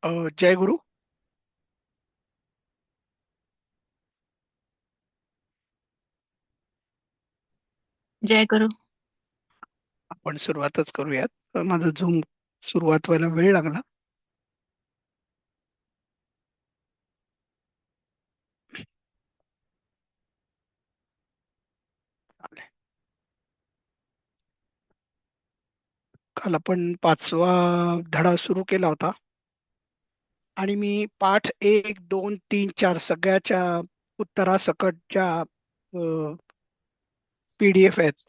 जय गुरु. जय गुरु. आपण सुरुवातच करूयात. माझा झूम सुरुवात व्हायला वेळ लागला. चालेल. काल आपण 5वा धडा सुरू केला होता आणि मी पाठ 1, 2, 3, 4 सगळ्याच्या उत्तरासकटच्या PDF आहेत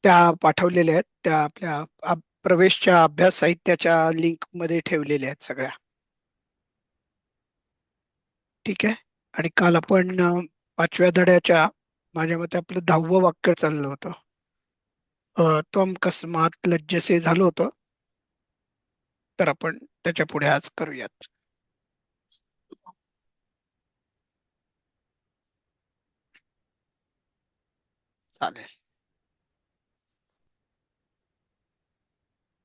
त्या पाठवलेल्या आहेत. त्या आपल्या प्रवेशच्या अभ्यास साहित्याच्या लिंक मध्ये ठेवलेल्या आहेत सगळ्या. ठीक आहे. आणि काल आपण 5व्या धड्याच्या माझ्या मते आपलं 10वं वाक्य चाललं होतं. त्वम कस्मात लज्जसे झालं होतं. तर आपण त्याच्या पुढे आज करूयात. चालेल.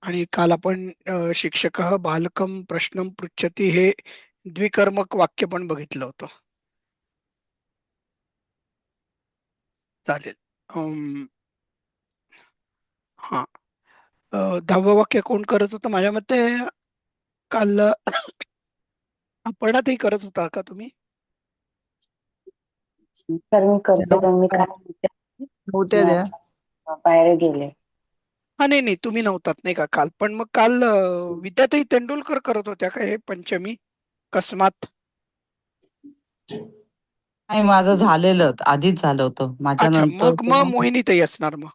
आणि काल आपण शिक्षकः बालकं प्रश्नं पृच्छति हे द्विकर्मक वाक्य पण बघितलं होतं. चालेल. हा. 10वं वाक्य कोण करत होतं माझ्या मते? काल अपर्णातही करत होता का तुम्ही? तर मी करते, पण मी काय म्हणते, होत्या द्या. बाहेर गेले. हा, नाही नाही, तुम्ही नव्हतात नाही का काल. पण मग काल विद्याताई तेंडुलकर करत होत्या का हे पंचमी कस्मात? नाही, माझं झालेलं आधीच झालं होतं माझ्या अच्छा, नंतर. मग मोहिनीताई असणार मग.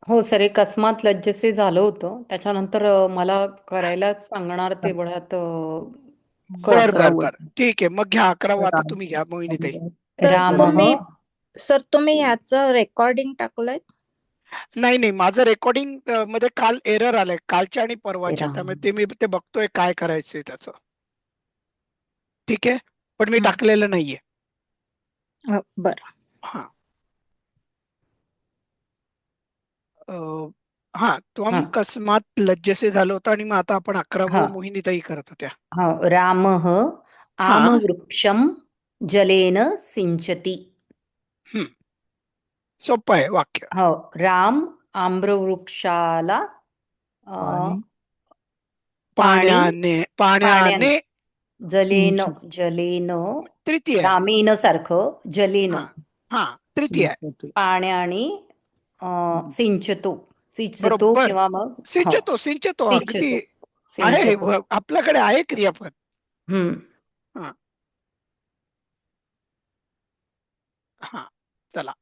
हो सर, एक अकस्मात लज्जसे झालं होतं. त्याच्यानंतर मला करायलाच सांगणार तेवढ्यात बर कळलं. बर बर, ठीक आहे. मग घ्या 11वा. आता तुम्ही घ्या मोहिनीताई. तर राम तुम्ही ह्याचं रेकॉर्डिंग टाकलंय? नाही नाही, माझं रेकॉर्डिंग मध्ये काल एरर आलंय, कालच्या आणि परवाच्या. राम. त्यामुळे मी ते बघतोय काय करायचंय त्याचं. ठीक आहे, पण मी हं. टाकलेलं नाहीये. बर. हा. हा, त्वम हा. कस्मात लज्जसे झालं होतं. आणि मग आता आपण 11वं हा. मोहिनीताई करत होत्या. हो, रामः हा. आमवृक्षं जलेन सिंचती. सोपं आहे वाक्य. हो, राम आम्रवृक्षाला पाणी पाणी पाण्याने जलेन सिंचू जलेन तृतीय आहे. रामेन सारखं जलेन हा हा, तृतीय आहे. सिंचते. पाण्याने सिंचतो सिंचतो बरोबर. किंवा मग सिंचतो सिंचतो अगदी सिंचतो आहे. सिंचतो. आपल्याकडे आहे क्रियापद. हम्म. हा हा, चला.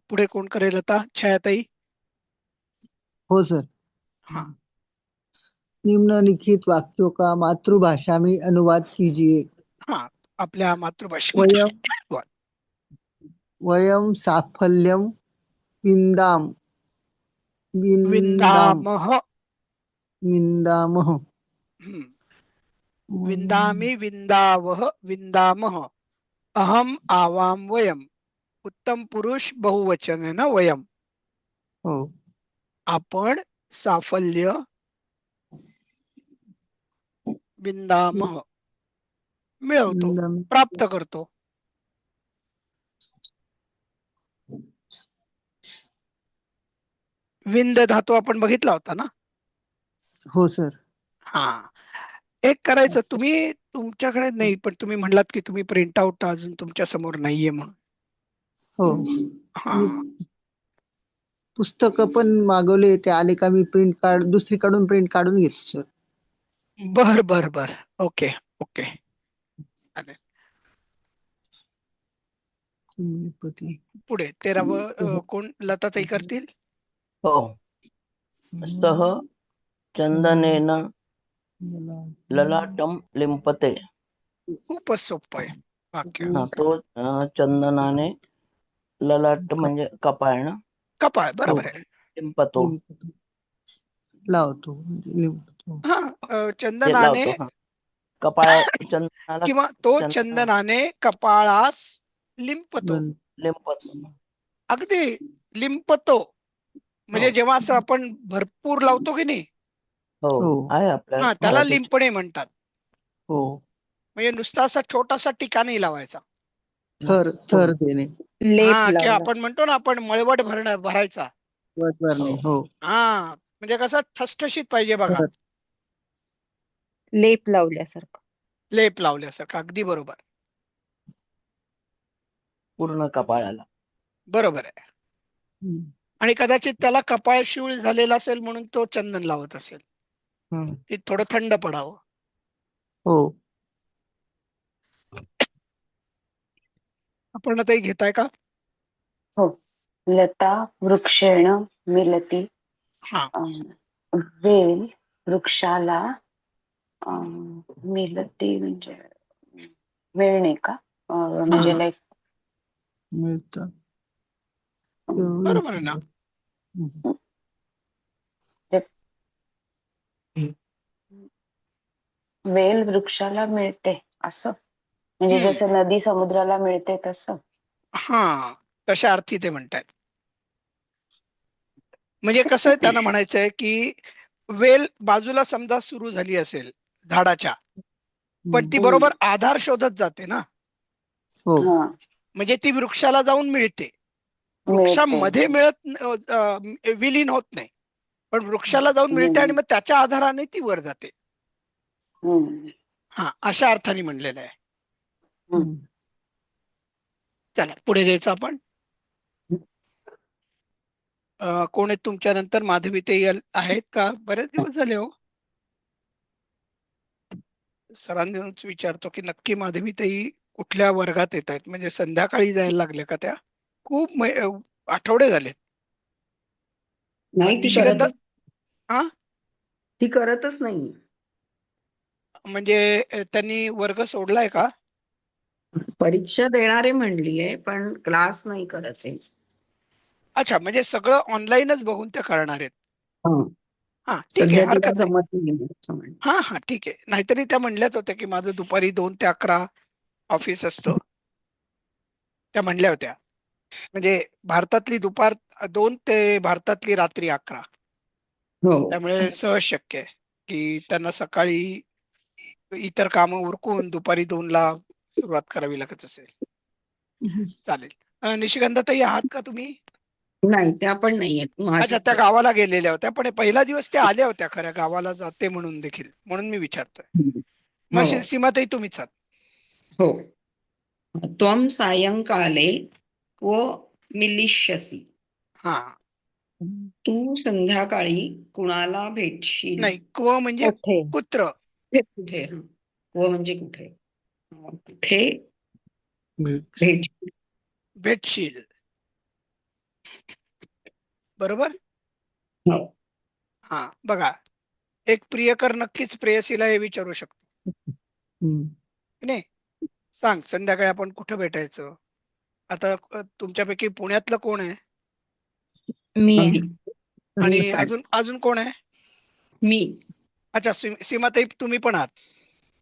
पुढे कोण करेल आता? छायाताई. हो सर. हा. निम्नलिखित वाक्यों का मातृभाषा में अनुवाद कीजिए. हा, आपल्या मातृभाषेमध्ये. वयम वयम साफल्यम विंदाम विंदाम विंदामह. विंदामह. हम्म. विंदामि विंदावह विंदामह. अहम आवाम वयम. उत्तम पुरुष बहुवचन आहे ना वयम. हो. आपण साफल्य विंदामह मिळवतो, विंदाम. प्राप्त करतो. विंद धातू आपण बघितला होता ना. हो सर. हा, एक करायचं. तुम्ही तुमच्याकडे नाही, पण तुम्ही म्हणलात की तुम्ही प्रिंट आउट अजून तुमच्या समोर नाहीये म्हणून. हो. हा. पुस्तक पण मागवले, ते आले का मी प्रिंट काढ दुसरीकडून प्रिंट काढून घेतो सर. बर बर बर, ओके ओके. चालेल. पुढे 13वं कोण? लताताई करतील. हो. सः चंदनेन ललाटं लिंपते. खूपच सोपं आहे वाक्य. हा, तो चंदनाने ललाट म्हणजे कपाळ ना, कपाळ, बरोबर आहे. लिंपतो. लावतो. हा, ते चंदनाने लावतो. हा, कपाळ चंदनाला किंवा तो चंदनाने कपाळास लिंपतो. लिंपतो. अगदी लिंपतो. म्हणजे जेव्हा असं आपण भरपूर लावतो की नाही, हो हो. आहे आपल्या हा, त्याला मराठीत. लिंपणे म्हणतात. हो. म्हणजे नुसता असा छोटासा टिका नाही लावायचा. थर देणे. लेप हा, किंवा लावला. आपण म्हणतो ना, आपण मळवट भरायचा. वट भरणे. हो. हा, म्हणजे कसं ठसठशीत पाहिजे बघा, थर. लेप लावल्यासारखं. लेप लावल्यासारखं. अगदी बरोबर, पूर्ण कपाळाला. बरोबर आहे. हम्म. आणि कदाचित त्याला कपाळ शिवळ झालेला असेल म्हणून तो चंदन लावत असेल, हम्म. की थोडं थंड पडावं. हो. आपण आता घेताय का? हो. लता वृक्षेण मिलती. हा, वेल वृक्षाला मिलती म्हणजे वेळ नाही का? म्हणजे हा, लाईक मिळतं. बरोबर आहे ना. हम्म. वेल वृक्षाला मिळते असं, म्हणजे हम्म, जसं नदी समुद्राला मिळते तसं. हा, तशा अर्थी ते म्हणतायत. म्हणजे कसं आहे, त्यांना म्हणायचंय की वेल बाजूला समजा सुरू झाली असेल झाडाच्या, पण ती हम्म. बरोबर आधार शोधत जाते ना. हो. हा, म्हणजे ती वृक्षाला जाऊन मिळते. मिळते. वृक्षामध्ये विलीन होत नाही, पण वृक्षाला जाऊन मिळते आणि हम्म. मग त्याच्या आधाराने ती वर जाते. हम्म. हा, अशा अर्थाने म्हणलेलं आहे. हम्म. चला पुढे जायचं आपण. कोण आहेत तुमच्या नंतर? माधवीताई आहेत का? बरेच दिवस झाले हो. सरांनाच विचारतो की नक्की माधवीताई कुठल्या वर्गात येत आहेत. म्हणजे संध्याकाळी जायला लागले का त्या? खूप आठवडे झाले. नाही ती निशिगंध, करतच हा, ती करतच नाही. म्हणजे त्यांनी वर्ग सोडलाय का? परीक्षा देणारे म्हणलीये पण क्लास नाही करत आहे. अच्छा, म्हणजे सगळं ऑनलाईनच बघून त्या करणार आहेत. हं. हा, ठीक आहे, सध्या तिला हरकत नाही. जमत नाही असं म्हण. हा हा, ठीक आहे. नाहीतरी त्या म्हणल्याच होत्या की माझं दुपारी 2 ते 11 ऑफिस असतं. त्या म्हणल्या होत्या. म्हणजे भारतातली दुपार 2 ते भारतातली रात्री 11. हो. त्यामुळे सहज शक्य आहे की त्यांना सकाळी इतर कामं उरकून दुपारी 2ला सुरुवात करावी लागत असेल. चालेल. निशिगंधाताई आहात का तुम्ही? नाही त्या पण नाहीयेत. अच्छा, माझीच त्या आहे. गावाला गेलेल्या होत्या, पण पहिला दिवस त्या आल्या होत्या खऱ्या गावाला जाते म्हणून देखील, म्हणून मी विचारतोय. मग हो. सीमाताई तुम्हीच आहात. हो. त्वं सायंकाले क्व मिलिष्यसि. हा, तू संध्याकाळी कुणाला भेटशील? नाही, क्व म्हणजे कुठे? कुत्र. कुठे कुठे? हं. क्व म्हणजे कुठे? कुठे मिळतं. भेटशील? भेटशील. बरोबर. हो. हा, बघा, एक प्रियकर नक्कीच प्रेयसीला हे विचारू शकतो हम्म. की नाही, सांग संध्याकाळी आपण कुठं भेटायचं. आता तुमच्यापैकी पुण्यातलं कोण आहे? मी आहे. मी. आणि मी पण. अजून अजून कोण आहे? मी. अच्छा, सीमाताई तुम्ही पण आहात.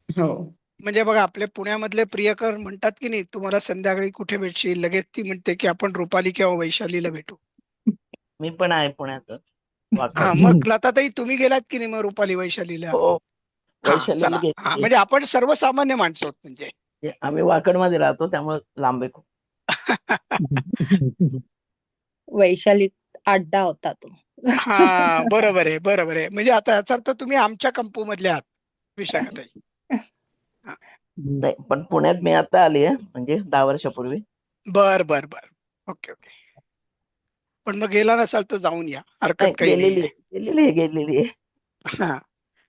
हो. म्हणजे बघा, आपले पुण्यामधले प्रियकर म्हणतात की नाही, तुम्हाला संध्याकाळी कुठे भेटशील, लगेच ती म्हणते की आपण रुपाली किंवा वैशालीला भेटू. मी पण आहे पुण्यात हा, वाकड. मग लताताई तुम्ही गेलात की नाही मग रुपाली वैशालीला? हो, हा, वैशालीला चला. हा, गेली. म्हणजे आपण सर्वसामान्य माणसं आहोत म्हणजे. आम्ही वाकड मध्ये राहतो त्यामुळे लांब आहे खूप. वैशालीत अड्डा होता तो. हा, बरोबर आहे, बरोबर आहे. म्हणजे आता याचा अर्थ तुम्ही आमच्या कंपू मधले आहात, विशाखाताई. हा, नाही पण पुण्यात मी आता आली आहे म्हणजे 10 वर्षापूर्वी. बर बर बर, ओके ओके. पण मग गेला नसाल तर जाऊन या, नाही हरकत काही गेलेली नाहीये. आहे गेलेली आहे गेलेली आहे. हा,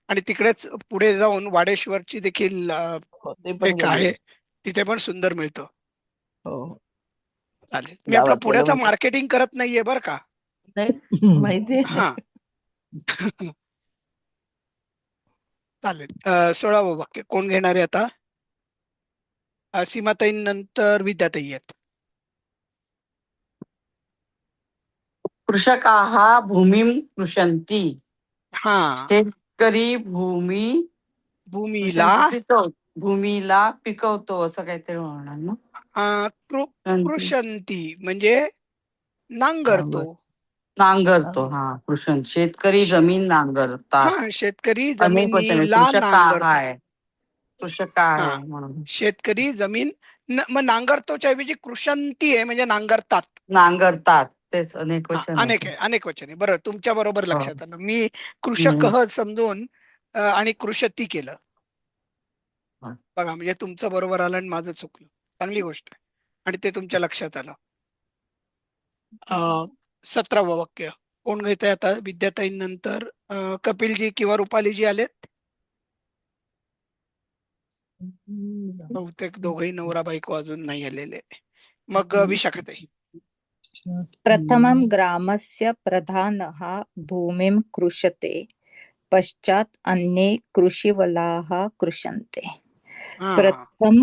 आणि तिकडेच पुढे जाऊन वाडेश्वरची देखील हो, ते पण एक गेलेली आहे, आहे. तिथे पण सुंदर मिळतं. हो, चालेल. मी आपलं गावातल्या पुण्याचं लोक मार्केटिंग करत नाहीये बरं का. नाही माहिती आहे. हा. चालेल. 16वं वाक्य कोण घेणार आहे आता? सीमाताईंनंतर विद्याताई आहेत. कृषकाः भूमिं कृषन्ति. हा, शेतकरी भूमी भूमीला कृषन्ति भूमीला पिकवतो असं काहीतरी म्हणणार ना. कृ- कृषन्ति. कृषंती म्हणजे नांगरतो. नांगरतो. हा, कृषण शेतकरी जमीन नांगरतात. हा, शेतकरी अनेक वचन आहे. जमिनीला कृषकाः नांगरतात. आहे. कृषकाः हा, आहे म्हणून शेतकरी जमीन मग नांगरतोच्या ऐवजी कृषंती आहे, म्हणजे नांगरतात. नांगरतात. तेच अनेक हा, वचन आहे अनेक ते. आहे, अनेक वचन आहे. बरोबर, तुमच्या बरोबर हो. लक्षात आलं. मी हम्म. कृषक समजून आणि कृषती केलं. हा. बघा, म्हणजे तुमचं बरोबर आलं आणि माझं चुकलं. चांगली गोष्ट आहे, आणि ते तुमच्या लक्षात आलं. 17वं वाक्य कोण घेत आहे आता? विद्याताई नंतर कपिलजी किंवा रुपालीजी आलेत. बहुतेक दोघही नवरा बायको अजून नाही आलेले. मग विशाखाताई. प्रथमं ग्रामस्य प्रधानः भूमिं कृषते, पश्चात् अन्ये कृषिवलाः कृषन्ते. हा, प्रथम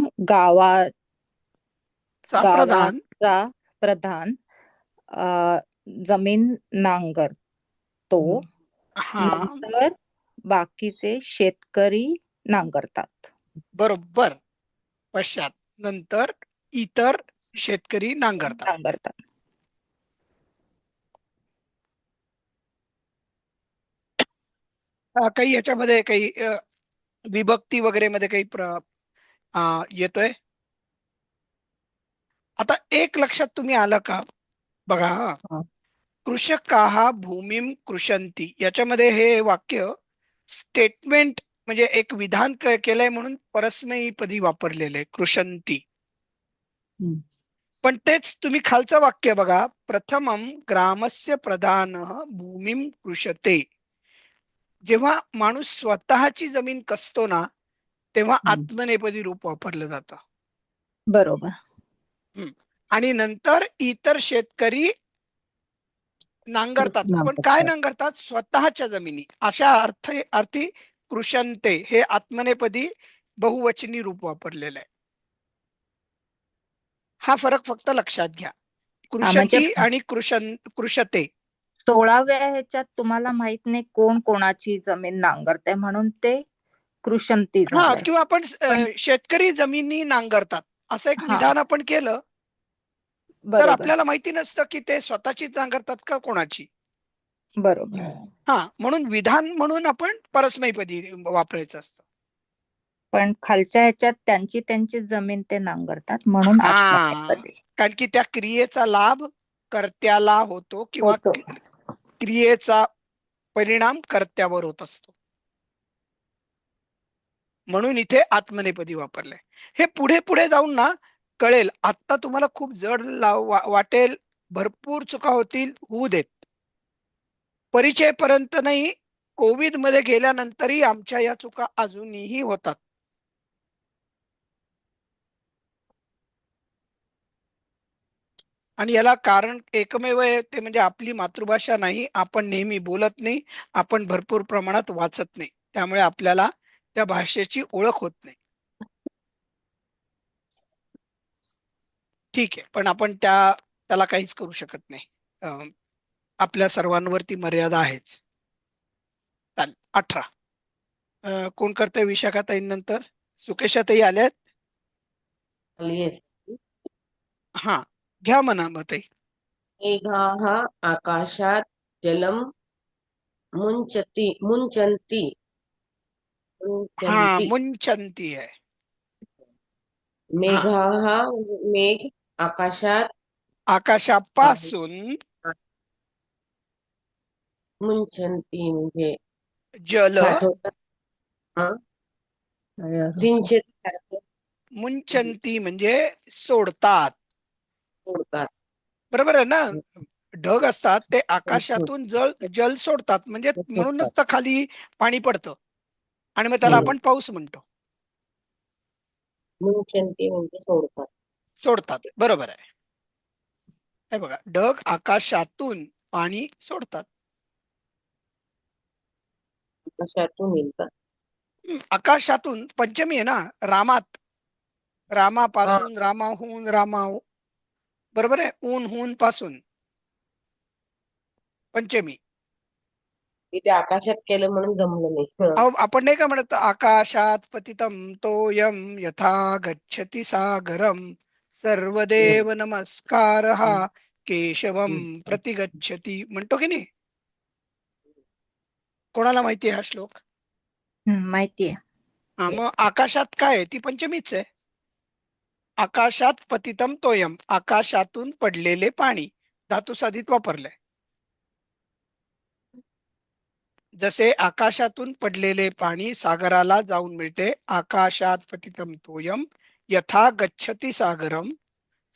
प्रधान. गावाचा प्रधान जमीन नांगरतो, हा, नंतर बाकीचे शेतकरी नांगरतात. बरोबर. पश्चात, नंतर इतर शेतकरी नांगरतात. काही याच्यामध्ये काही विभक्ती वगैरे मध्ये काही येतोय. आता एक लक्षात तुम्ही आलं का? बघा, हा. कृषकाः भूमिं कृषन्ति, याच्यामध्ये हे वाक्य स्टेटमेंट म्हणजे एक विधान केलंय म्हणून परस्मैपदी वापरलेलं आहे, कृषन्ति. हम्म. पण तेच तुम्ही खालचं वाक्य बघा, प्रथमं ग्रामस्य प्रधानः भूमिं कृषते. जेव्हा माणूस स्वतःची जमीन कसतो ना, तेव्हा आत्मनेपदी रूप वापरलं जातं. बरोबर. आणि नंतर इतर शेतकरी नांगरतात. पण काय नांगरतात? स्वतःच्या जमिनी. अशा अर्थी कृषंते हे आत्मनेपदी बहुवचनी रूप वापरलेलं आहे. हा फरक फक्त लक्षात घ्या. म्हणजे कृषती आणि कृषते. 16व्या ह्याच्यात तुम्हाला माहित नाही कोण कोणाची जमीन नांगरते, म्हणून ते कृषंती हा, झालंय. किंवा आपण पण शेतकरी जमिनी नांगरतात असं एक हा, विधान आपण केलं तर बरोबर आपल्याला माहिती नसतं की ते स्वतःचीच नांगरतात का कोणाची. बरोबर. हा, म्हणून विधान म्हणून आपण परस्मैपदी वापरायचं असतं. पण खालच्या ह्याच्यात त्यांची त्यांची जमीन ते नांगरतात, म्हणून हा, आत्मनेपदी कारण की त्या क्रियेचा लाभ कर्त्याला होतो किंवा होतो. क्रियेचा परिणाम कर्त्यावर होत असतो, म्हणून इथे आत्मनेपदी वापरलंय. हे पुढे पुढे जाऊन ना कळेल. आता तुम्हाला खूप जड वाटेल, भरपूर चुका होतील, होऊ देत. परिचय पर्यंत नाही, कोविड मध्ये गेल्यानंतरही आमच्या या चुका अजूनही होतात. आणि याला कारण एकमेव आहे, ते म्हणजे आपली मातृभाषा नाही. आपण नेहमी बोलत नाही, आपण भरपूर प्रमाणात वाचत नाही, त्यामुळे आपल्याला त्या भाषेची ओळख होत नाही. ठीक आहे, पण आपण त्याला काहीच करू शकत नाही. आपल्या सर्वांवरती मर्यादा आहेच. 18 कोण करतंय? विशाखाताई नंतर सुकेशाताई आल्यात. येस. हा, घ्या म्हणा मग ताई. मेघाः आकाशात् जलं मुञ्चन्ति हा, मुंचंती आहे. हा, मेघाः म्हणजे मेघ, आकाशात आकाशापासून मुञ्चन्ति म्हणजे जल, साठवतात. हा, सिंचन मुंचंती म्हणजे सोडतात. सोडतात. बरोबर आहे ना? ढग असतात ते आकाशातून जल सोडतात, म्हणजे म्हणूनच तर खाली पाणी पडतं आणि मग त्याला आपण पाऊस म्हणतो. मुञ्चन्ति म्हणजे सोडतात, बरोबर आहे. हे बघा, ढग आकाशातून पाणी सोडतात. आकाशातून येतात. आकाशातून पंचमी आहे ना, रामापासून, रामाहून, बरोबर आहे. ऊन पासून पंचमी. इथे आकाशात केलं म्हणून जमलं नाही. अहो, आपण नाही का म्हणत, आकाशात पतितं तोयम यथा गच्छति सागरम सर्वदेव नमस्कारः केशवम प्रतिगच्छति म्हणतो की नाही? कोणाला माहिती आहे हा श्लोक? माहितीये. हा, मग आकाशात काय आहे? ती पंचमीच आहे. आकाशात पतितम तोयम, आकाशातून पडलेले पाणी, धातू साधित वापरलंय. जसे आकाशातून पडलेले पाणी सागराला जाऊन मिळते, आकाशात पतितम तोयम यथा गच्छति सागरम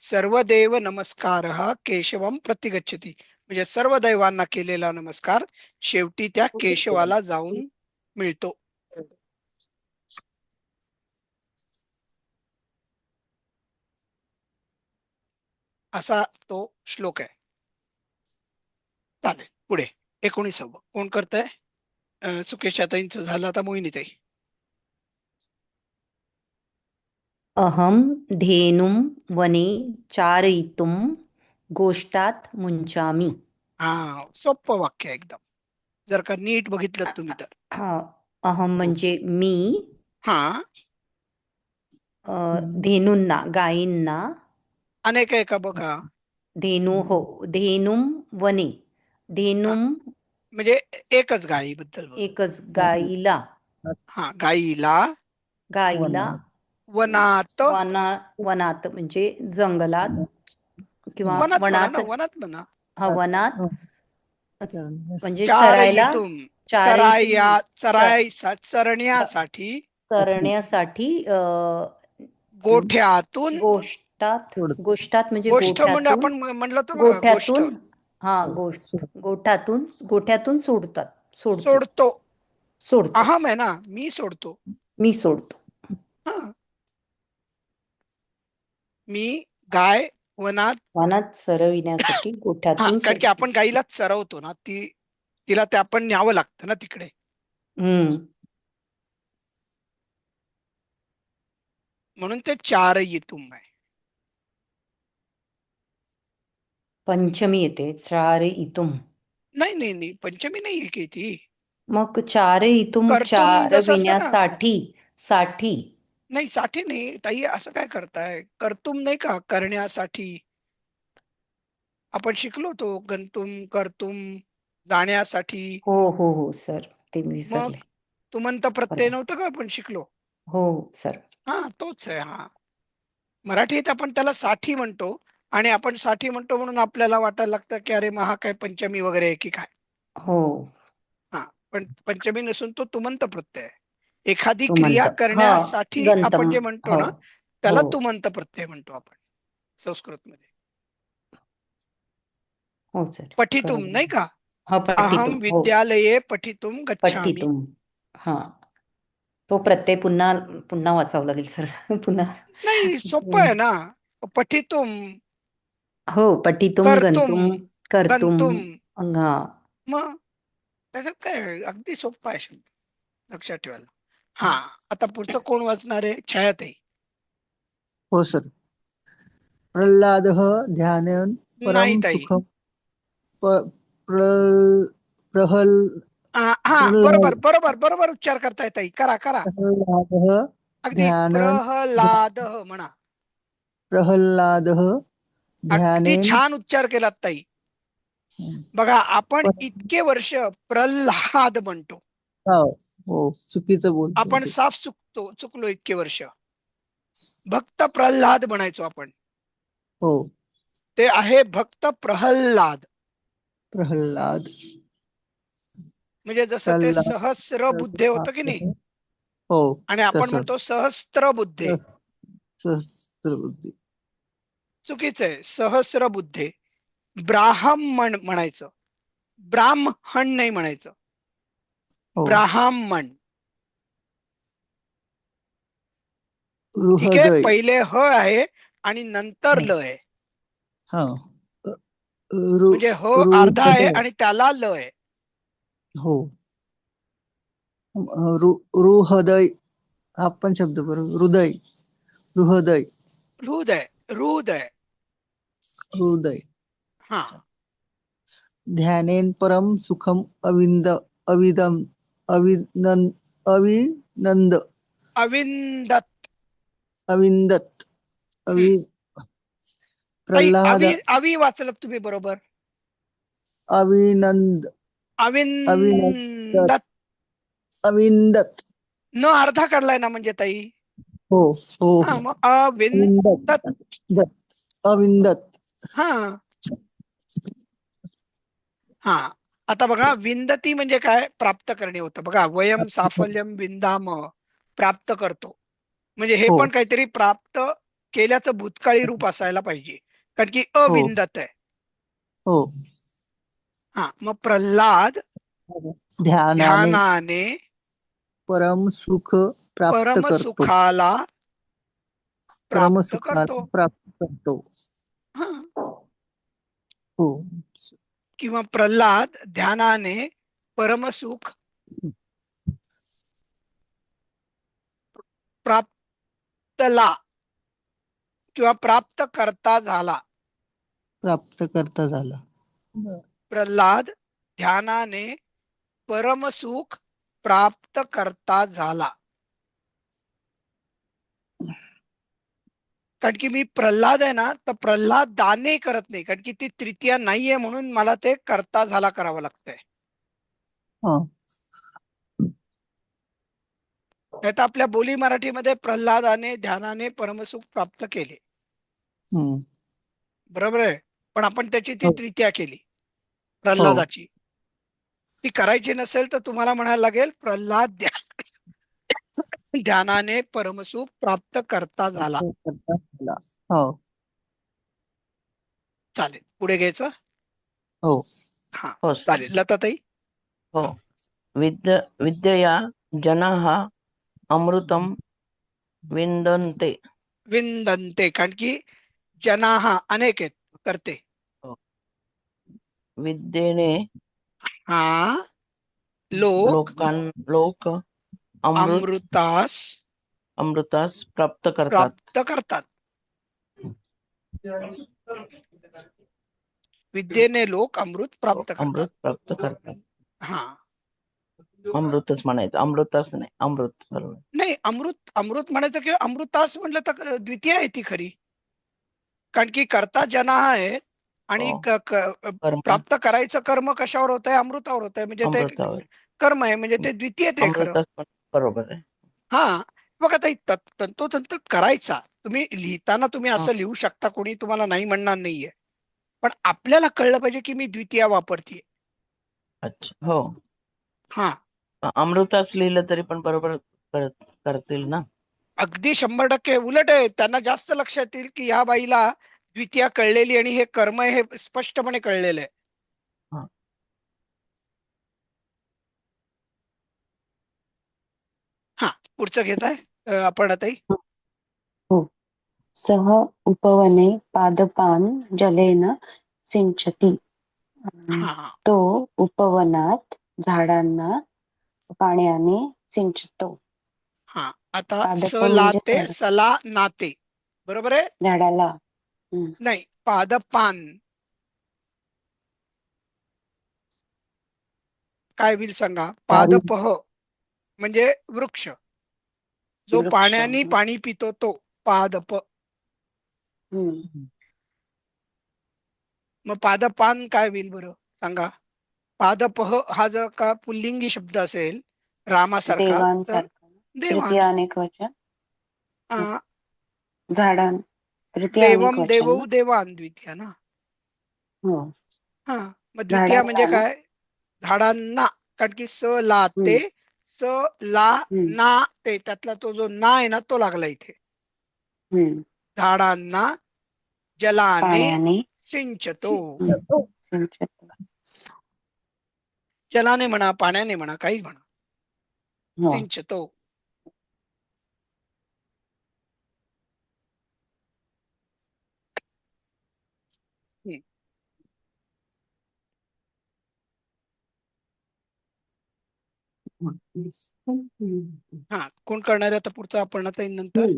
सर्वदेव नमस्कारः केशवम प्रतिगच्छति. म्हणजे सर्व दैवांना केलेला नमस्कार शेवटी त्या केशवाला जाऊन मिळतो. असा तो श्लोक आहे. चालेल, पुढे 19व कोण करताय? सुकेशाताईंचं झालं, आता मोहिनीताई. अहम धेनुं वने चारयितुं गोष्ठात मुञ्चामि. हा, सोपं वाक्य आहे एकदम, जर का नीट बघितलं तुम्ही तर. हा, अहम म्हणजे मी, हा, धेनूंना गायींना, अनेक आहे का बघा. धेनू हो, धेनुं वने, धेनुं म्हणजे एकच गायीबद्दल बोल. एकच गाईला, हा, गायीला गाईला वनात, वनात म्हणजे जंगलात किंवा वनात म्हणा वनात, ना, वनात म्हणा. हा वनात म्हणजे चरायला, चारयितुम, चारयितुम चरण्यासाठी, चरण्यासाठी गोठ्यातून, गोष्ठात, गोष्ठात म्हणजे गोष्ठ म्हणजे गोठ्यातून, आपण म्हणलं होतं बघा, गोष्ठ गोठ्यातून, हा गोठ्यातून सोडतो. सोडतो. अहम आहे ना, मी सोडतो. मी सोडतो. हा, मी गाय वनात चरविण्यासाठी हा, गोठ्यातून कारण की सोडतो. आपण गाईला चरवतो ना, तिला ते आपण न्यावं लागतं ना तिकडे. म्हणून ते चारयितुम आहे. पंचमी येते चारयितुम. नाही, पंचमी नाहीये की ती. मग चारयितुम कर्तुम जसं असतं ना. साठी नाही, साठी नाही ताई, असं काय करताय? कर्तुम नाही का, करण्यासाठी. आपण शिकलो होतो गंतुम, कर्तुम, जाण्यासाठी. हो सर, ते मी मग विसरले. तुमंत प्रत्यय नव्हतं का आपण शिकलो? हो सर. हा, तोच आहे. हा, मराठीत आपण त्याला साठी म्हणतो, आणि आपण साठी म्हणतो म्हणून आपल्याला वाटायला लागतं की अरे मग हा काय पंचमी वगैरे आहे की काय. हो, हा, पण पंचमी नसून तो तुमंत प्रत्यय आहे. एखादी तुमंत. क्रिया हा, करण्यासाठी गंतम. आपण जे म्हणतो हो, ना, त्याला हो. तुमंत प्रत्यय म्हणतो आपण संस्कृत मध्ये. हो सर, पठितुम कळलं. नाही का, हा, पठितुम. अहम हो, विद्यालये पठितुम गच्छामि. पठितुम. हा, तो प्रत्यय पुन्हा वाचावं लागेल सर. पुन्हा. नाही, सोपं आहे ना. पठितुम, हो, पठितुम, कर्तुम, कर्तुम. गंतुम. हा, मग त्याच्यात काय आहे? अगदी सोपं आहे शब्द, लक्षात ठेवायला. हा, आता पुढचं कोण वाचणार आहे? छायाताई. हो सर. प्रल्हादः ध्यानं परम नाही ताई. सुखम प्रहल हा, बरोबर उच्चार करताय ताई. करा. प्रल्हादः अगदी ध्यानं प्रल्हादः म्हणा. प्रल्हादः अगदी ध्यानेन छान उच्चार केलात ताई. बघा, आपण इतके वर्ष प्रल्हाद म्हणतो, हो, चुकीचं बोलतो. आपण साफ चुकलो इतके वर्ष. भक्त प्रल्हाद म्हणायचो आपण. हो, ते आहे भक्त प्रल्हाद. प्रल्हाद म्हणजे जसं ते सहस्र बुद्धे होतं की नाही, हो, आणि आपण म्हणतो सहस्त्र बुद्धे. सहस्त्रबुद्धी चुकीचं आहे. सहस्र बुद्धे, ब्राह्मण म्हणायचं, ब्राह्मण नाही म्हणायचं, हो. ब्राह्मण. ठीक आहे, हृदय. पहिले ह आहे आणि नंतर ल आहे. हा, म्हणजे ह अर्धा आहे आणि त्याला ल आहे. हो, हृदय हा पण शब्द बरोबर. हृदय. हृदय. हा, ध्यानेन परम सुखम अविनंद अविंदत. ताई प्रल्हाद अवी वाचलं तुम्ही बरोबर. अविनंद अविंदत अविंदत न अर्धा काढलाय ना म्हणजे ताई. हो हो हा हो मग अविंदत. अविंदत अविंदत हा हा आता बघा, विंदती म्हणजे काय? प्राप्त करणे होतं. बघा, वयम साफल्यम विंदाम, प्राप्त करतो. म्हणजे हे हो पण काहीतरी प्राप्त केल्याचं भूतकाळी रूप असायला पाहिजे, कारण की हो अविंदत आहे. हो हा मग प्रल्हाद ध्यानाने ध्यानाने परम सुख प्राप्त परम करतो. सुखाला परम प्राप्त करतो. सुखाला प्राप्त करतो. हा हो किंवा प्रल्हाद ध्यानाने परमसुख प्राप्तला किंवा प्राप्त करता झाला. प्राप्त करता झाला. प्रल्हाद ध्यानाने परमसुख प्राप्त करता झाला. कारण की मी प्रल्हाद आहे ना, तर प्रल्हाद दाने करत नाही, कारण की ती तृतीया नाहीये, म्हणून मला ते करता झाला करावं लागतंय. हा नाही तर आपल्या बोली मराठीमध्ये प्रल्हादाने ध्यानाने परमसुख प्राप्त केले, हम्म. बरोबर आहे. पण आपण त्याची ती हो तृतीया केली हो प्रल्हादाची. ती करायची नसेल तर तुम्हाला म्हणायला लागेल प्रल्हाद ध्यानाने परमसुख प्राप्त करता झाला. प्राप्त करता झाला. हो चालेल, पुढे घ्यायचं. हो हा हो सर. चालेल. लताताई. हो. विद्यया जनाः अमृतं विन्दन्ते. विंदन्ते, कारण की जनाः अनेक आहेत करते. हो. विद्येने हा लोक लोक अमृतास अमृतास प्राप्त करतात. प्राप्त करतात. विद्येने लोक अमृत प्राप्त करतात. अमृत प्राप्त करतात. हा अमृतच म्हणायचं, अमृतास नाही, अमृत बरोबर. नाही, अमृत म्हणायचं किंवा अमृतास म्हटलं तर द्वितीय आहे ती खरी, कारण की करता जना आहे आणि हो. कर्म प्राप्त करायचं कर्म कशावर होत आहे? अमृतावर होत आहे, म्हणजे ते अमृतावर. कर्म आहे, म्हणजे ते द्वितीय ते खरं. अमृतास पण बरोबर आहे. हा बघा ताई, तंतोतंत करायचा. तुम्ही लिहिताना तुम्ही हं. असं लिहू शकता, कोणी तुम्हाला नाही म्हणणार नाहीये, पण आपल्याला कळलं पाहिजे की मी द्वितीय वापरते. अच्छा. हो. हा अमृतास लिहिलं तरी पण बरोबर करतील ना. अगदी 100%. उलट आहे, त्यांना जास्त लक्षात येईल की ह्या बाईला द्वितीया कळलेली आणि हे कर्म आहे हे स्पष्टपणे कळलेलं आहे. हा. हा पुढचं घेत आहे आपण ताई. हो. सह उपवने पादपान जलेन सिंचती. हा तो उपवनात झाडांना पाण्याने सिंचतो. हा आता पादप म्हणजे सलाते झाड, सला नाते, बरोबर आहे. झाडाला. नाही, पादपान काय होईल सांगा? पादपह म्हणजे वृक्ष, जो वृक्ष. पाण्याने पाणी पितो तो पादप. मग पादपान काय होईल बरं सांगा? पादपह हा जर का पुल्लिंगी शब्द असेल रामासारखा, तर देवांसारखा. देवान. तृतीय अनेक वचन. अं, झाडां तृतीय अनेक देवम वचन देवौ ना. देवान द्वितीय ना. हो. हा मग द्वितीय म्हणजे झाडांना ना. काय? झाडांना, कारण की स ला ते स ला ना ते, त्यातला तो जो ना आहे ना तो लागला इथे. झाडांना जलाने पाण्याने सिंचतो. सिंचतो. जलाने म्हणा, पाण्याने म्हणा, काही म्हणा, हो. सिंचतो. हा कोण करणार आहे आता पुढचा? आपण आता नंतर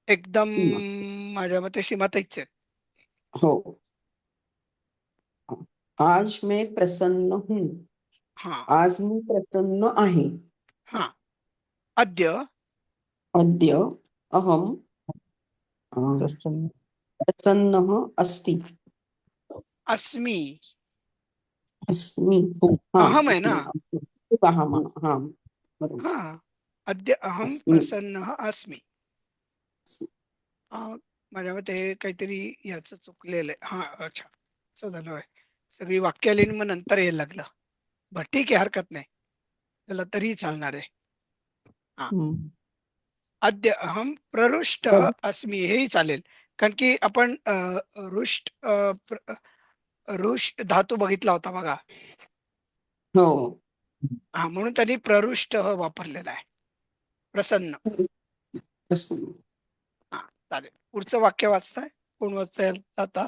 एकदम माझ्या मते सीमाताईच आहे. हो. आज मैं प्रसन्न हूँ. हा आज मी प्रसन्न आहे. हा अद्य अद्य अहम प्रसन्न प्रसन्नः अस्ति अस्मी. अस्मि हा अहम आहे ना. अहम हा बरोबर हा, अद्य अहम अस्मि. प्रसन्न अस्मी. माझ्या मते काहीतरी याचं चुकलेलं आहे. हा, अच्छा, असं झालं आहे. सगळी वाक्य आली आणि मग नंतर यायला लागलं. बरं, ठीक आहे, हरकत नाही, त्याला तरीही चालणार आहे. हम्म. अद्य अहम प्ररुष्ट अस्मी, हेही चालेल, कारण की आपण रुष्ट धातू बघितला होता बघा. हो हा, म्हणून त्यांनी प्ररुष्ट वापरलेला आहे. प्रसन्न. प्रसन्न. हा, चालेल. पुढचं वाक्य वाचताय? कोण वाचताय आता?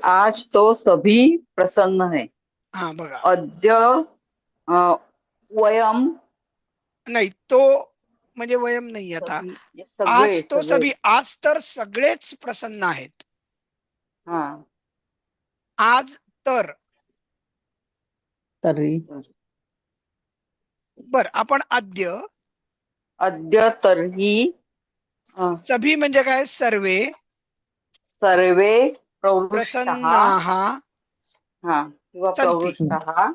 आज तो सभी प्रसन्न है. हा, बघा. अद्य वयम नाही, तो म्हणजे वयम नाही आता. सभी ये आज सगळे तो सगळे सभी, आज तर सगळेच प्रसन्न आहेत. हा आज तर. तरी बर, आपण अद्य. अद्य तर्हि सभी म्हणजे काय? सर्वे. सर्वे प्रवृष्टाः प्रसन्नाः हा किंवा सन्ति. प्रवृष्टाः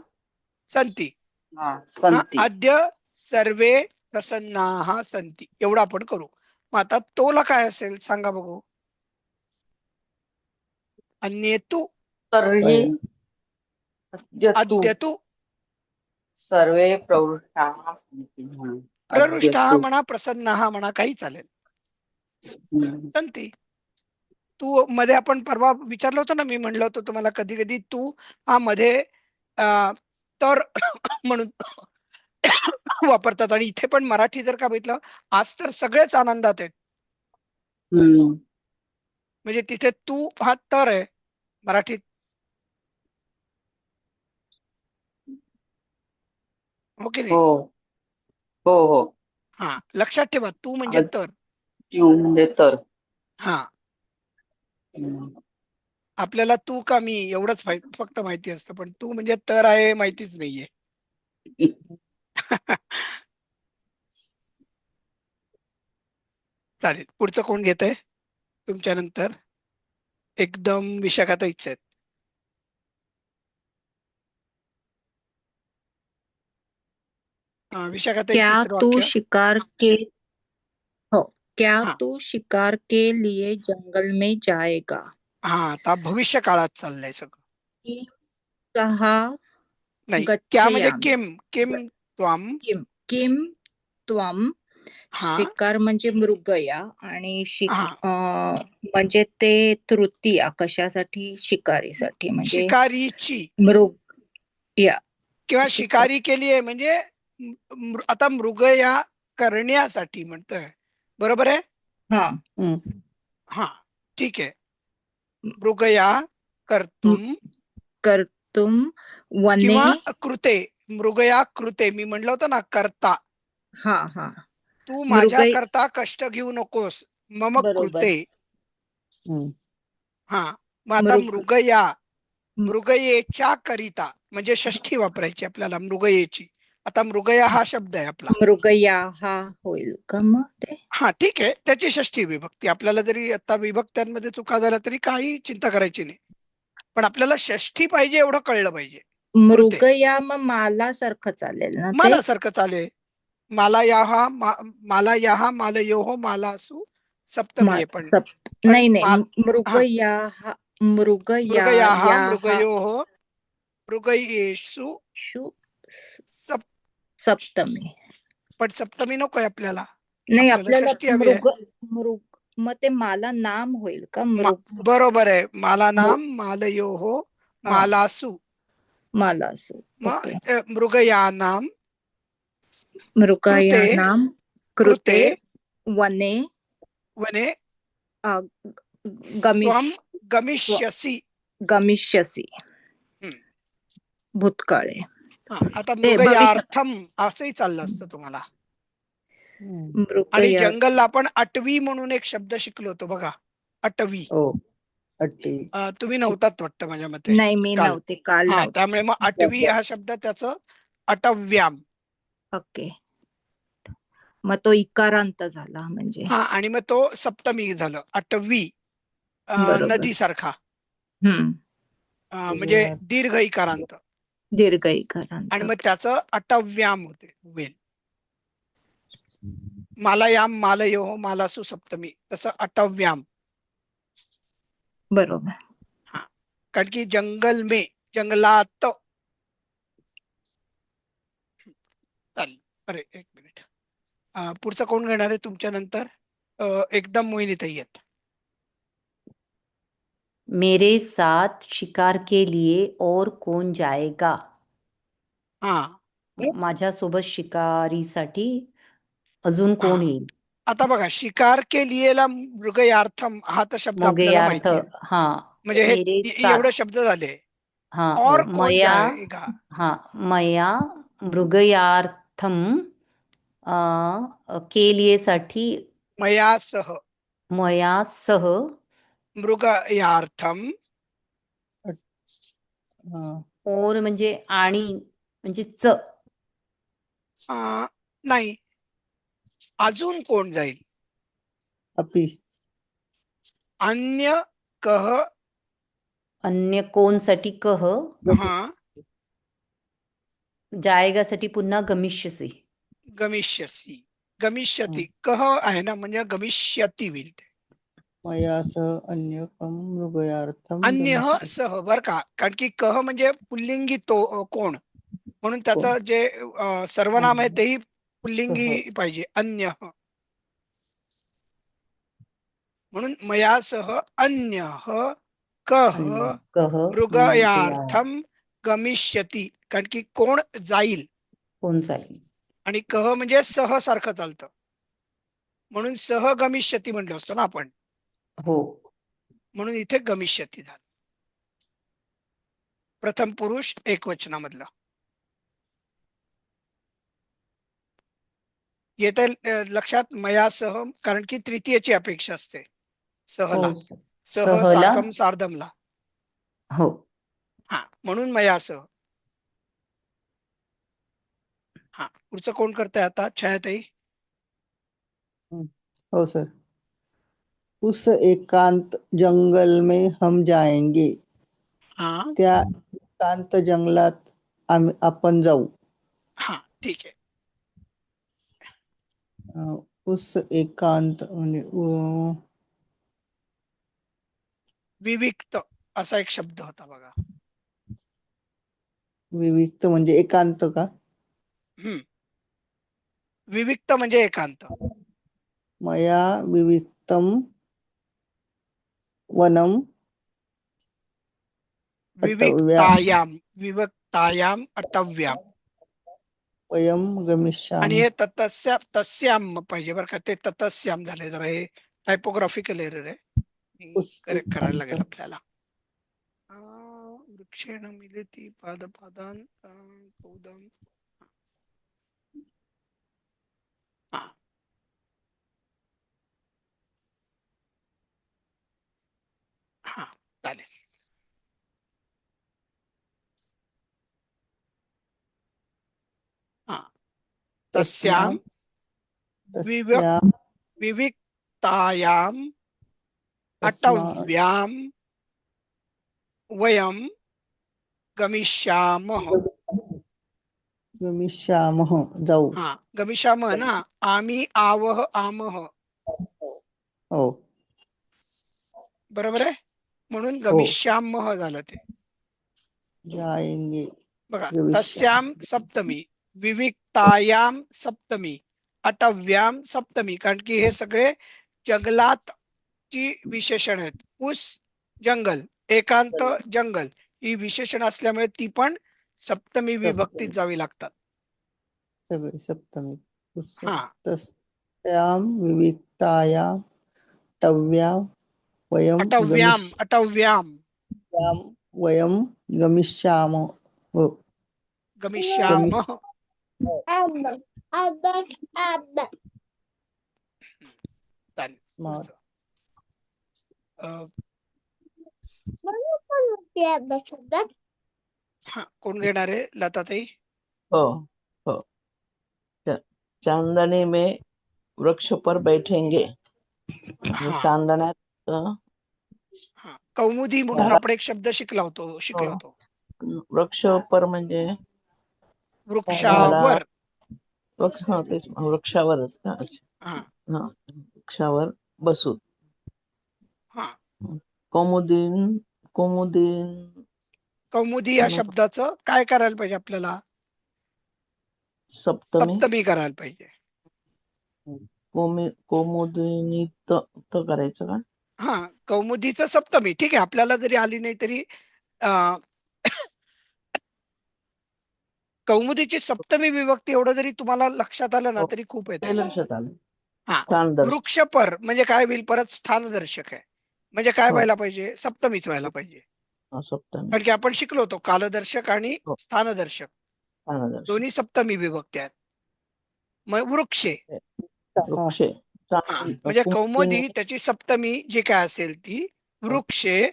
सन्ति. हा हा, सन्ति. अद्य सर्वे प्रसन्नाः सन्ति, एवढं आपण करू. मग आता तोला काय असेल सांगा बघू. अन्येतु. तर्हि अद्य तु अद्य तु. सर्वे प्रवृष्टाः सन्ति. अद्य प्ररुष्टाः तु म्हणा, प्रसन्नाः म्हणा, काही चालेल. हम्म. सन्ति. तू मध्ये आपण परवा विचारलं होतं ना, मी म्हणलं होतं तुम्हाला, कधी कधी तू हा मध्ये तर म्हणून वापरतात. आणि इथे पण मराठी जर का बघितलं, आज तर सगळेच आनंदात आहेत, हम्म. म्हणजे तिथे तू हा तर आहे मराठीत. हो की नाही? हो हो हो हा, लक्षात ठेवा, तू म्हणजे तर. म्हणजे तर हा, आपल्याला तू का मी एवढंच फक्त माहिती असतं, पण तू म्हणजे तर आहे माहितीच नाहीये. चालेल. पुढचं कोण घेत आहे तुमच्या नंतर? एकदम विशाखाताईच आहेत. विशाखाताई, क्या तिसरं तू वाक्य. शिकार के हो, क्या हा तू शिकार के लिए जंगल में जाएगा? हा, आता भविष्य काळात चाललंय सगळं. किम कहा नाही, क्या म्हणजे गच्छयामि. किम. किम त्वम. किम किम त्वम. हा शिकार म्हणजे मृगया आणि हा, म्हणजे ते तृतीया कशासाठी? शिकारीसाठी, म्हणजे शिकारीची मृग या किंवा शिकार. शिकारी केली आहे, म्हणजे आता मृगया करण्यासाठी म्हणतोय, बरोबर आहे. हा, हम्म. हा, ठीक आहे. मृगया कर्तुम कर्तुम वने. किंवा कृते. मृगया कृते, मी म्हणलं होतं ना, करता. हा हा, तू माझ्या मृग. करता कष्ट घेऊ नकोस, मम बरोबर. कृते. हम्म. हा, मग आता मृग. मृगया, मृगयेच्या करिता म्हणजे षष्ठी वापरायची आपल्याला, मृगयेची. आता मृगया हा शब्द आहे आपला. मृगया हा होईल का मग ते? हा, ठीक आहे, त्याची षष्ठी विभक्ती. आपल्याला जरी आता विभक्त्यांमध्ये चुका झाल्या तरी काही चिंता करायची नाही, पण आपल्याला षष्ठी पाहिजे एवढं कळलं पाहिजे. कृते मृगया मग माला सारखं चालेल ना ते? मालासारखं चालेल. माला याहा मालयोहो मालासु सप्तमी आहे, पण नाही नाही, हा, मृगया मृगयाहा या मृगयोहो मृगयेषु सप्तमी. पण सप्तमी नकोय आपल्याला. नाही, आपल्याला आपल्याला षष्ठी हवी आहे. मृग मग ते माला नाम होईल का? मृग बरोबर आहे. माला नाम मालयोहो मालासु. मालासु. मग ओके. मृगयानाम मृगयानाम कृते वने वने त्वम गमिष्यसि. गमिष्यसि. हम्म. भूतकाळे. हा, आता ते मृगयार्थम असंही चाललं असतं तुम्हाला. आणि मृगया. जंगल आपण अटवी म्हणून एक शब्द शिकलो होतो बघा, अटवी. हो, अट्टी. तुम्ही नव्हतात वाटतं माझ्या मते नाही, मी काल. नव्हते, काल हा, नव्हते. त्यामुळे मग अटवी हा शब्द त्याचं अटव्याम. ओके, मग तो इकारांत झाला म्हणजे. हा, आणि मग तो सप्तमी झालं, अटवी. बरोबर. नदीसारखा, हम्म. म्हणजे दीर्घ इकारांत, दीर्घ इकारांत. आणि मग त्याचं अटव्याम होते वेल. मालायाम मालयो मालासु सप्तमी, तसं अटव्याम. बरोबर. हा, कारण की जंगल में, जंगलात. चालेल. अरे एक मिनिट, पुढचं कोण घेणार आहे तुमच्या नंतर? एकदम मोहिनीताई आहेत. मेरे साथ शिकार के लिए और कौन जाएगा? हा माझ्यासोबत शिकारीसाठी अजून हा, कोण येईल? आता बघा, शिकार के लिएला मृगयार्थम हा तर शब्द आपल्याला मृगयार्थ. माहिती आहे. हा. म्हणजे हे मेरे एवढे साथ. शब्द झाले. हा. और हो. कोण मया. जाएगा? हा. मया मृगयार्थम के लिए साठी मया सह, मया सह मृगयार्थम. और म्हणजे आणि म्हणजे नाही, अजून कोण जाईल? अपी. अन्य कह. अन्य कोण साठी कह. हा, जाएगा साठी पुन्हा गमिष्यसी. गमिष्यसी, गमिष्यती. कह आहे ना, म्हणजे गमिष्यती होईल ते. मया सह अन्य कम मृगयार्थम अन्य गमिष्यति. सह, बर का, कारण की कह म्हणजे पुल्लिंगी तो कोण, म्हणून त्याचं जे सर्वनाम आहे तेही पुल्लिंगी पाहिजे, अन्य. म्हणून मया सह अन्य कह कह मृगयार्थम गमिष्यति, कारण की कोण जाईल. कोण जाईल. आणि कह म्हणजे सह सारखं चालतं, म्हणून सह गमिष्यति म्हणलं असतं ना आपण, हो. म्हणून इथे गमिष्यति झालं. प्रथम पुरुष एकवचनामधलं. येते लक्षात मया सह, कारण की तृतीयची अपेक्षा असते सहला. हो. सह सहला. साकम सार्धमला. हो. हा, म्हणून मया सह. हा, पुढचं कोण करताय आता? छायाताई. हो सर. उस एकांत जंगल में हम जाएंगे. हा त्या एकांत जंगलात आपण जाऊ. हा, ठीक आहे. उस एकांत म्हणजे विविक्त असा एक शब्द होता बघा. विविक्त म्हणजे एकांत का? विविक्त म्हणजे एकांत. मया विविक्तम वनम विविक्तायाम, विविक्तायाम अटव्याम. वयम गमिष्याम. आणि हे तस्याम पाहिजे बरं का, ते ततस्याम झाले. जरा हे टायपोग्राफिकल एरर आहे, करेक्ट करायला लागेल आपल्याला. वृक्षेण मिलती पादपादान कौदम. हा, चालेल. हा, तस्याम विविक्तायाम अटव्याम वयम गमिष्यामः. गमिष्यामः जाऊ. हा, गमिष्यामः ना, आम्ही आवह आमह, हो. बरोबर आहे. म्हणून गमिष्यामः झालं ते. जाएंगे. बघा, तस्याम सप्तमी, विविक्तायाम सप्तमी, अटव्याम सप्तमी, कारण की हे सगळे जंगलात ची विशेषण आहेत. उस जंगल, एकांत जंगल ही विशेषण असल्यामुळे ती पण सप्तमी विभक्तीत जावी लागतात. सगळे सप्तमी. हा, तस्याम विविक्तायाम टव्याम वयम अटव्याम, अटव्याम वयम गमिष्यामः. हो. गमिष्यामः. चालेल. पुढचं. हा, कोण घेणार आहे? लताताई. हो हो. चांदनी में वृक्ष पर बैठेंगे. हा, चांदण्यात हा, कौमुदी म्हणून आपण एक शब्द शिकलो होतो. वृक्षपर म्हणजे वृक्षावर. वृक्ष, हा तेच वृक्षावरच का? अच्छा. हा हा, वृक्षावर बसून. हा, कौमुदीन कौमुदी या शब्दाचं काय करायला पाहिजे आपल्याला? सप्तमी करायला पाहिजे. कौमुदिनी त करायचं का? हा, कौमुदीचं सप्तमी. ठीक आहे, आपल्याला जरी आली नाही तरी कौमुदीची सप्तमी विभक्ती एवढं जरी तुम्हाला लक्षात आलं ना तरी खूप येते. ते लक्षात आलं. हा, स्थानदर्शक. वृक्षपर म्हणजे काय होईल? परत स्थानदर्शक आहे. म्हणजे काय व्हायला पाहिजे? सप्तमीच व्हायला पाहिजे. सप्तमी. कारण की आपण शिकलो होतो कालदर्शक आणि स्थानदर्शक स्थानदर्शक. दोन्ही सप्तमी विभक्ती आहेत. मग वृक्षे. वृक्षे. हा, म्हणजे कौमुदी त्याची सप्तमी जी काय असेल ती वृक्षे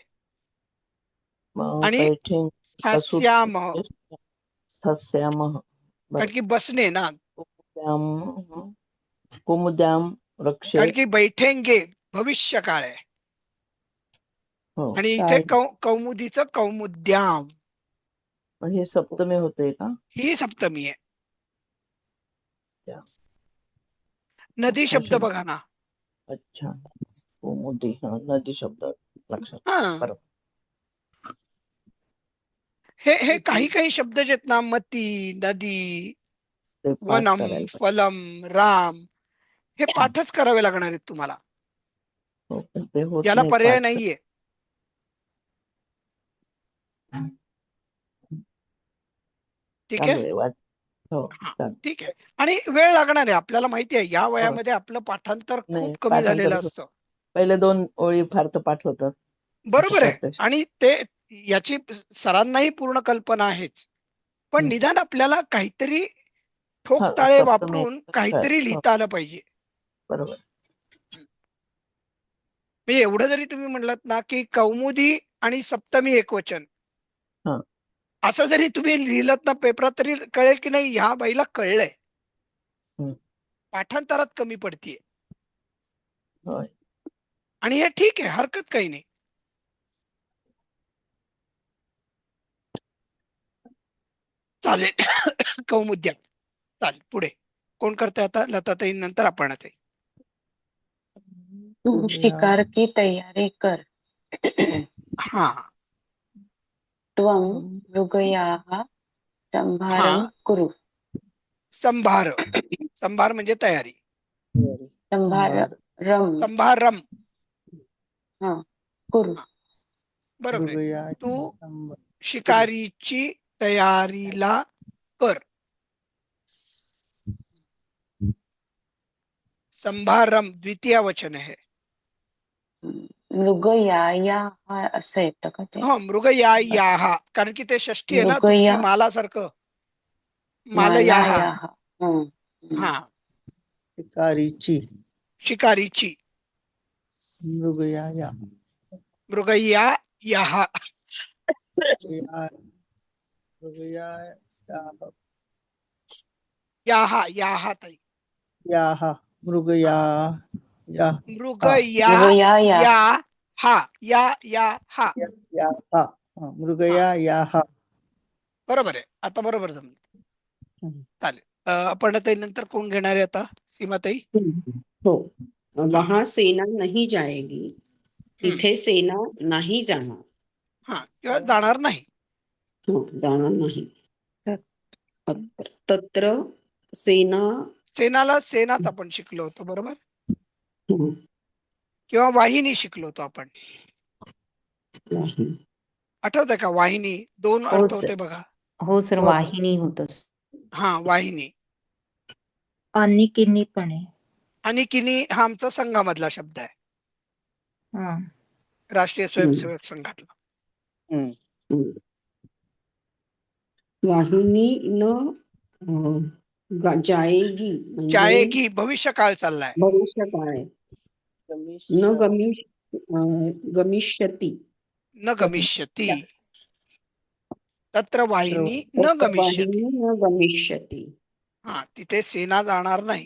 आणि ठास्यामः. कारण की बसणे ना. कुमुद्याम वृक्षे. कारण की बैठेंगे भविष्य काळ आहे. आणि इथे कौमुदीचं कौमुद्याम. हे सप्तमी होते का? ही सप्तमी आहे. नदी शब्द बघा ना. अच्छा, कौमुदी. नदी शब्द लक्षात. हा, हे काही शब्द जे आहेत ना, मती, नदी, वनम, फलम, राम, हे पाठच करावे लागणार आहेत तुम्हाला. याला पर्याय नाहीये. ठीक आहे. ठीक आहे. आणि वेळ लागणार आहे. आपल्याला माहिती आहे या वयामध्ये आपलं पाठांतर खूप कमी झालेलं असतं. पहिले 2 ओळी फार तर पाठ होतात. बरोबर आहे. आणि ते याची सरांनाही पूर्ण कल्पना आहेच. पण निदान आपल्याला काहीतरी ठोकताळे वापरून काहीतरी लिहिता आलं पाहिजे. बरोबर. म्हणजे एवढं जरी तुम्ही म्हणलात ना की कौमुदी आणि सप्तमी एकवचन असं जरी तुम्ही लिहिलं ना पेपरात तरी कळेल की नाही ह्या बाईला कळलंय. पाठांतरात कमी पडतीये. आणि हे ठीक आहे, हरकत काही नाही. चालेल. कौमुद्या. चालेल, पुढे कोण करताय आता? लताताई, नंतर आपण आता. तू शिकार की तयारी कर. हा, त्वं मृगयाः संभारं कुरु. संभार म्हणजे तयारी. संभारम कुरु. बरोबर आहे. तू शिकारीची तयारीला कर. संभारम द्वितीय वचन आहे. मृगयाः असं येतं का ते? हो, मृगयाः. कारण की ते षष्ठी आहे ना, तुमची मालासारखं. मालयाः. हा, शिकारीची. मृगयाः. याः ताई. मृगयाः. बरोबर आहे. आता बरोबर जमलं. चालेल. आपण आता नंतर कोण घेणार आहे आता? सीमाताई. हो. वहां सेना नहीं जाएगी. इथे सेना नाही जाणार. हा, किंवा जाणार नाही. हो, जाणार नाही. तत्र सेना. सेनाला सेनाच आपण शिकलो होतो, बरोबर. किंवा वाहिनी शिकलो होतो आपण. आठवतंय का? वाहिनी 2 अर्थ होते बघा. हो सर, वाहिनी होतच. हा, वाहिनी. अनिकिनी पण आहे. अनिकिनी हा आमचा संघामधला शब्द आहे. राष्ट्रीय स्वयंसेवक संघातला. वाहिनी जाएगी. जाएगी भविष्य काळ चाललाय. भविष्य काळ आहे. गमिष्यति. न गमिष्यति. तत्र वाहिनी न गमिष्यति. न गमिष्यति. हा, तिथे सेना जाणार नाही.